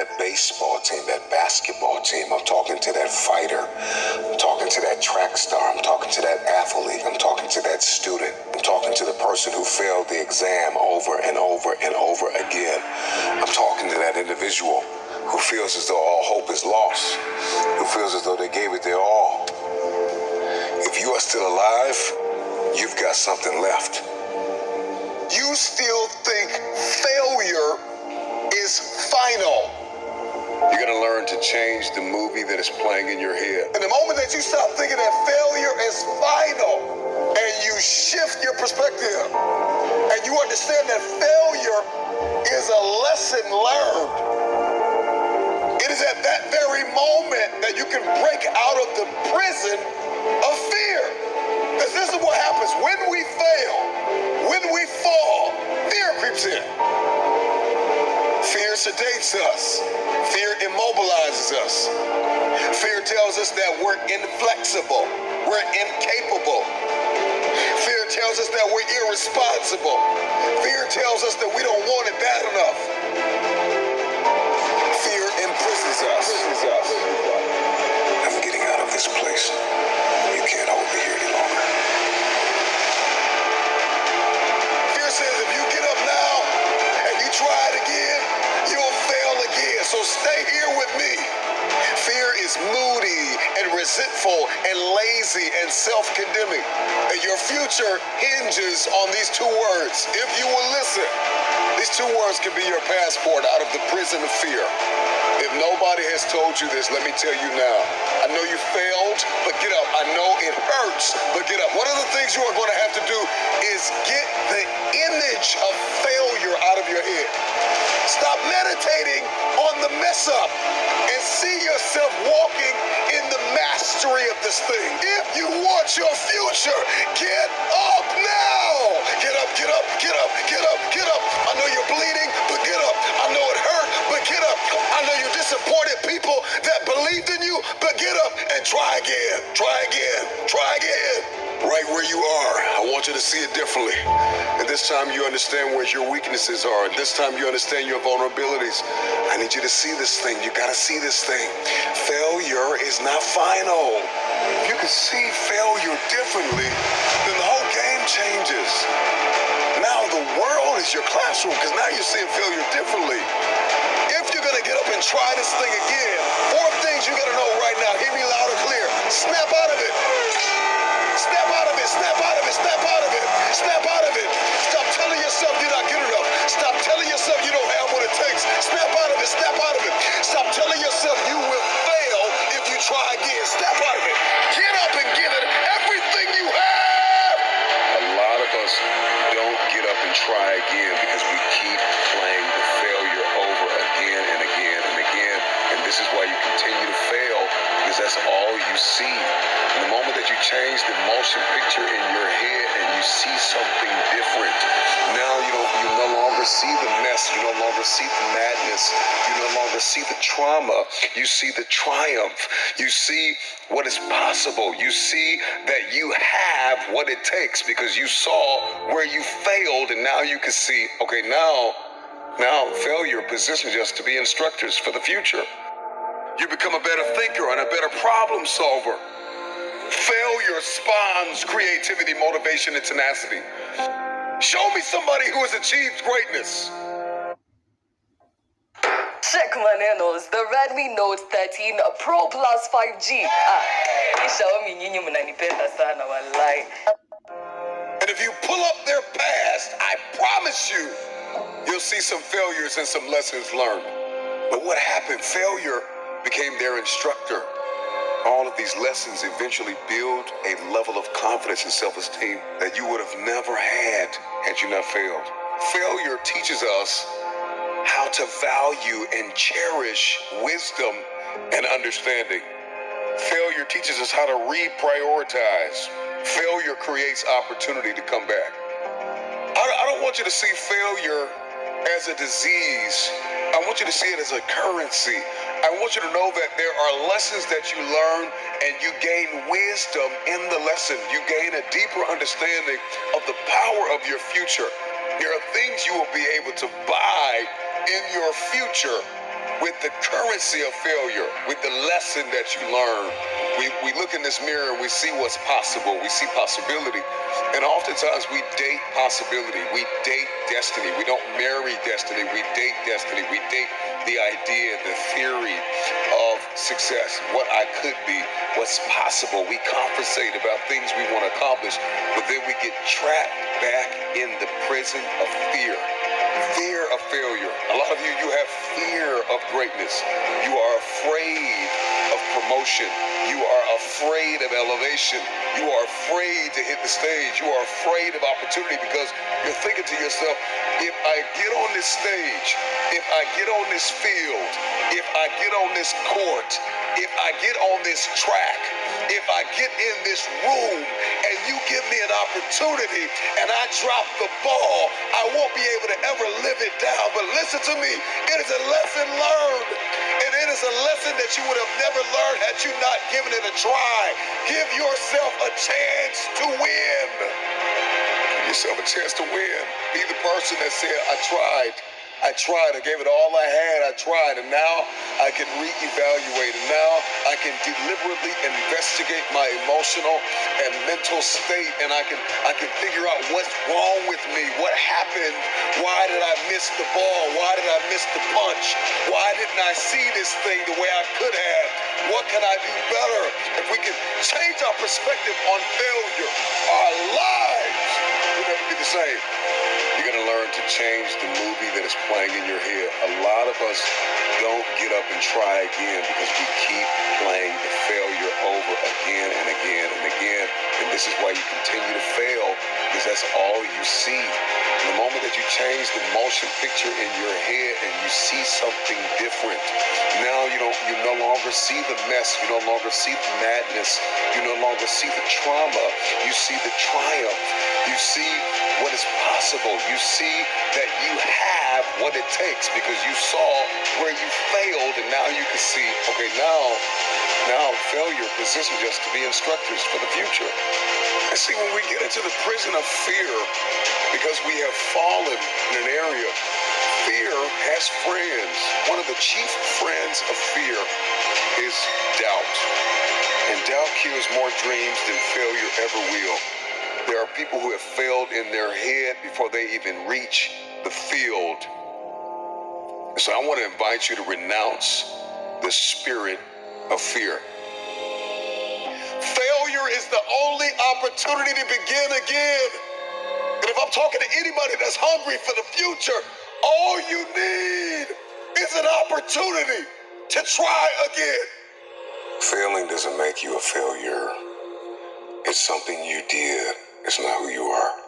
that baseball team, that basketball team. I'm talking to that fighter. I'm talking to that track star. I'm talking to that athlete. I'm talking to that student. I'm talking to the person who failed the exam over and over and over again. I'm talking to that individual who feels as though all hope is lost, who feels as though they gave it their all. If you are still alive, you've got something left. You still think failure is final. You're going to learn to change the movie that is playing in your head. And the moment that you stop thinking that failure is final and you shift your perspective and you understand that failure is a lesson learned, it is at that very moment that you can break out of the prison of fear. Because this is what happens when we fail, when we fall, fear creeps in. Fear sedates us. Fear immobilizes us. Fear tells us that we're inflexible. We're incapable. Fear tells us that we're irresponsible. Fear tells us that we don't want it bad enough. Fear imprisons us. I'm getting out of this place. You can't hold me here any longer. Fear says if you get up now and you try it again, you'll fail again. So stay here with me. Fear is moody and resentful and lazy and self-condemning. And your future hinges on these two words. If you will listen, these two words can be your passport out of the prison of fear. If nobody has told you this, let me tell you now. I know you failed, but get up. I know it hurts, but get up. One of the things you are going to have to do is get the image of failure out of your head. Stop meditating on the mess up and see yourself walking in the mastery of this thing. If you want your future, get up now. Get up, get up, get up, get up, get up. I know you're bleeding, but get up. I know it hurt, but get up. I know you disappointed people that believed in you, but get up and try again, try again, try again. Right where you are, I want you to see it differently. And this time you understand where your weaknesses are. And this time you understand your vulnerabilities. I need you to see this thing. You gotta see this thing. Failure is not final. If you can see failure differently, then the whole game changes. Now the world is your classroom because now you're seeing failure differently. If you're gonna get up and try this thing again, 4 things you gotta know right now. Hear me loud and clear. Snap out of it. Snap out of it, snap out of it, snap out of it, snap out of it. Stop telling yourself you're not good enough. Stop telling yourself you don't have what it takes. Snap out of it, snap out of it. Stop telling yourself you will fail if you try again. Snap out of it. Get up and give it everything you have. A lot of us don't get up and try again because we keep playing the failure over again and again and again. And this is why you continue to fail, because that's all you see. And the moment that you change the motion picture in your head and you see something different, now you no longer see the mess, you no longer see the madness, you no longer see the trauma, you see the triumph, you see what is possible, you see that you have what it takes because you saw where you failed, and now you can see, okay, now failure positions us to be instructors for the future. You become a better thinker and a better problem solver. Failure spawns creativity, motivation, and tenacity. Show me somebody who has achieved greatness. Check manenos, the Redmi Note 13 Pro Plus 5G. Hii Xiaomi nyinyi mnanipenda sana wallahi. And if you pull up their past, I promise you'll see some failures and some lessons learned. But what happened? Failure became their instructor. All of these lessons eventually build a level of confidence and self-esteem that you would have never had you not failed. Failure teaches us how to value and cherish wisdom and understanding. Failure teaches us how to reprioritize. Failure creates opportunity to come back. I don't want you to see failure as a disease. I want you to see it as a currency. I want you to know that there are lessons that you learn and you gain wisdom in the lesson. You gain a deeper understanding of the power of your future. There are things you will be able to buy in your future with the currency of failure, with the lesson that you learn. We look in this mirror and we see what's possible. We see possibility. And oftentimes we date possibility. We date destiny. We don't marry destiny. We date destiny. We date the idea, the theory of success, what I could be, what's possible. We conversate about things we want to accomplish, but then we get trapped back in the prison of fear. Fear of failure. A lot of you have fear of greatness. You are afraid of promotion. You are afraid of elevation. You are afraid to hit the stage. You are afraid of opportunity because you're thinking to yourself, if I get on this stage, if I get on this field, if I get on this court, if I get on this track, if I get in this room and you give me an opportunity and I drop the ball, I won't be able to ever live it down. But listen to me, it is a lesson learned. And it is a lesson that you would have never learned had you not given it a try. Give yourself a chance to win. Give yourself a chance to win. Be the person that said, I tried, I gave it all I had, I tried, and now I can reevaluate, and now I can deliberately investigate my emotional and mental state, and I can figure out what's wrong with me, what happened, why did I miss the ball, why did I miss the punch, why didn't I see this thing the way I could have, what can I do better? If we can change our perspective on failure, our lives will never be the same. You're going to learn to change the movie that is playing in your head. A lot of us don't get up and try again because we keep playing the failure over again and again and again. And this is why you continue to fail, because that's all you see. The moment that you change the motion picture in your head and you see something different, now you no longer see the mess, you no longer see the madness, you no longer see the trauma, you see the triumph, you see what is possible, you see that you have what it takes because you saw where you failed, and now you can see, okay, now failure positions us to be instructors for the future. And see, when we get into the prison of fear, because we have fallen in an area, fear has friends. One of the chief friends of fear is doubt. And doubt kills more dreams than failure ever will. There are people who have failed in their head before they even reach the field. So I want to invite you to renounce the spirit of fear. Failure is the only opportunity to begin again. And if I'm talking to anybody that's hungry for the future, all you need is an opportunity to try again. Failing doesn't make you a failure. It's something you did. It's not who you are.